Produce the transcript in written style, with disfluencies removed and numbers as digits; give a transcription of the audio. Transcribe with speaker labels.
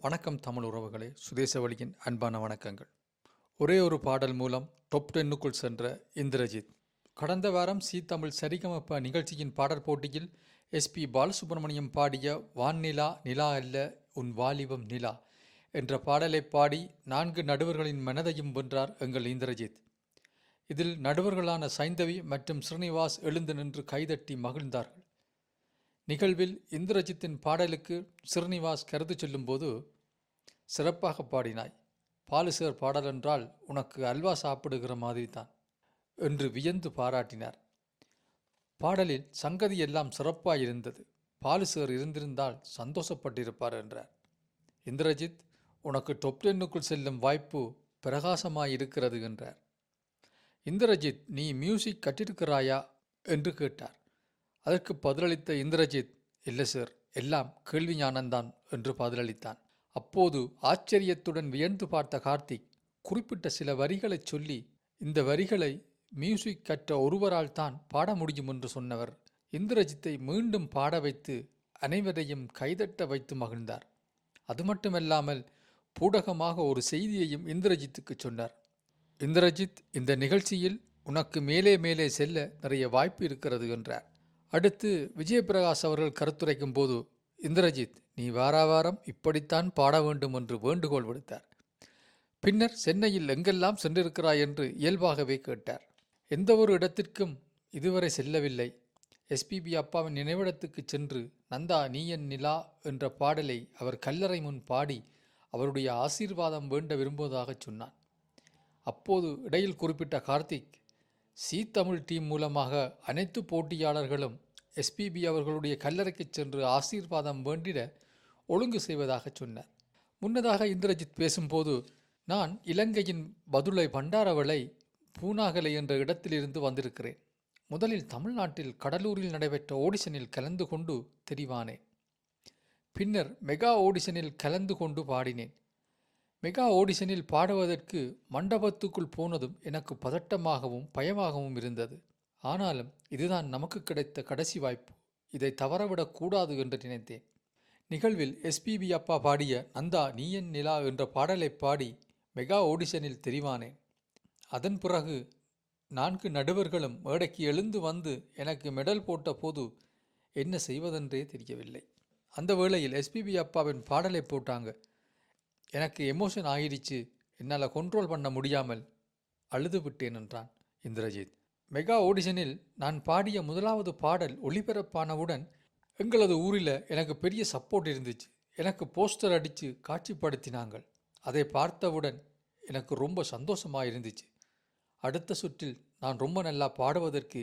Speaker 1: வணக்கம் தமிழ் உறவுகளே, சுதேசவழியின் அன்பான வணக்கங்கள். ஒரே ஒரு பாடல் மூலம் டாப் 10க்குள் சென்ற இந்திரஜித். கடந்த வாரம் தமிழ் சரிகமப நிகழ்ச்சியின் பாடல் போட்டியில் எஸ்பி பாலசுப்ரமணியம் பாடிய வான்நிலா நிலா அல்ல உன் வாலிபம் நிலா என்ற பாடலை பாடி 4 நடுவர்களின் மனதையும் வென்றார் எங்கள் இந்திரஜித். இதில் நடுவர்களான சைந்தவி மற்றும் ஸ்ரீனிவாஸ் எழுந்து நின்று கைதட்டி மகிழ்ந்தார்கள். நிகழ்வில் இந்திரஜித்தின் பாடலுக்கு ஸ்ரீனிவாஸ் கருத்து சொல்லும்போது, சிறப்பாக பாடினாய், பாலுசேர் பாடல் என்றால் உனக்கு அல்வா சாப்பிடுகிற மாதிரி தான் என்று வியந்து பாராட்டினார். பாடலில் சங்கதி எல்லாம் சிறப்பாயிருந்தது, பாலுசேர் இருந்திருந்தால் சந்தோஷப்பட்டிருப்பார் என்றார். இந்திரஜித், உனக்கு டாப் 10க்குள் செல்லும் வாய்ப்பு பிரகாசமாயிருக்கிறது என்றார். இந்திரஜித், நீ மியூசிக் கற்றிருக்கிறாயா என்று கேட்டார். அதற்கு பதிலளித்த இந்திரஜித், இல்லை சார், எல்லாம் கேள்வி ஞானந்தான் என்று பதிலளித்தான். அப்போது ஆச்சரியத்துடன் வியந்து பார்த்த கார்த்திக் குறிப்பிட்ட சில வரிகளை சொல்லி, இந்த வரிகளை மியூசிக் கற்ற ஒருவரால் தான் பாட முடியும் என்று சொன்னவர் இந்திரஜித்தை மீண்டும் பாட வைத்து அனைவரையும் கைதட்ட வைத்து மகிழ்ந்தார். அது மட்டுமல்லாமல் பூடகமாக ஒரு செய்தியையும் இந்திரஜித்துக்கு சொன்னார். இந்திரஜித், இந்த நிகழ்ச்சியில் உனக்கு மேலே மேலே செல்ல நிறைய வாய்ப்பு இருக்கிறது என்றார். அடுத்து விஜயபிரகாஷ் அவர்கள் கருத்துரைக்கும் போது, இந்திரஜித், நீ வாராவாரம் இப்படித்தான் பாட வேண்டும் என்று வேண்டுகோள் விடுத்தார். பின்னர் சென்னையில் எங்கெல்லாம் சென்றிருக்கிறாய் என்று இயல்பாகவே கேட்டார். எந்த ஒரு இடத்திற்கும் இதுவரை செல்லவில்லை. எஸ்பிபி அப்பாவின் நினைவிடத்துக்கு சென்று நந்தா நீயன் நிலா என்ற பாடலை அவர் கல்லறை முன் பாடி அவருடைய ஆசீர்வாதம் வேண்ட விரும்புவதாக சொன்னான். அப்போது இடையில் குறிப்பிட்ட கார்த்திக், தமிழ் டீம் மூலமாக அனைத்து போட்டியாளர்களும் எஸ்பிபி அவர்களுடைய கல்லறைக்கு சென்று ஆசீர்வாதம் வேண்டிட ஒழுங்கு செய்வதாக சொன்னார். முன்னதாக இந்திரஜித் பேசும்போது, நான் இலங்கையின் பதுளை பண்டாரவளை பூனாகலை என்ற இடத்திலிருந்து வந்திருக்கிறேன். முதலில் தமிழ்நாட்டில் கடலூரில் நடைபெற்ற ஓடிஷனில் கலந்து கொண்டு தெரிவானேன். பின்னர் மெகா ஓடிஷனில் கலந்து கொண்டு பாடினேன். மெகா ஓடிஷனில் பாடுவதற்கு மண்டபத்துக்குள் போனதும் எனக்கு பதட்டமாகவும் பயமாகவும் இருந்தது. ஆனாலும் இதுதான் நமக்கு கிடைத்த கடைசி வாய்ப்பு, இதை தவறவிடக் கூடாது என்று நினைத்தேன். நிகழ்வில் எஸ்பிபி அப்பா பாடிய நந்தா நீயன் நிலா என்ற பாடலை பாடி மெகா ஓடிஷனில் தெரிவானேன். அதன் பிறகு 4 நடுவர்களும் மேடைக்கு எழுந்து வந்து எனக்கு மெடல் போட்ட போது என்ன செய்வதென்றே தெரியவில்லை. அந்த வேளையில் எஸ்பிபி அப்பாவின் பாடலை போட்டாங்க. எனக்கு எமோஷன் ஆகிடுச்சு, என்னால் கண்ட்ரோல் பண்ண முடியாமல் அழுது விட்டேன் என்றான் இந்திரஜித். மெகா ஓடிஷனில் நான் பாடிய முதலாவது பாடல் ஒளிபரப்பானவுடன் எங்களது ஊரில் எனக்கு பெரிய சப்போர்ட் இருந்துச்சு. எனக்கு போஸ்டர் அடித்து காட்சிப்படுத்தினாங்க. அதை பார்த்தவுடன் எனக்கு ரொம்ப சந்தோஷமாக இருந்துச்சு. அடுத்த சுற்றில் நான் ரொம்ப நல்லா பாடுவதற்கு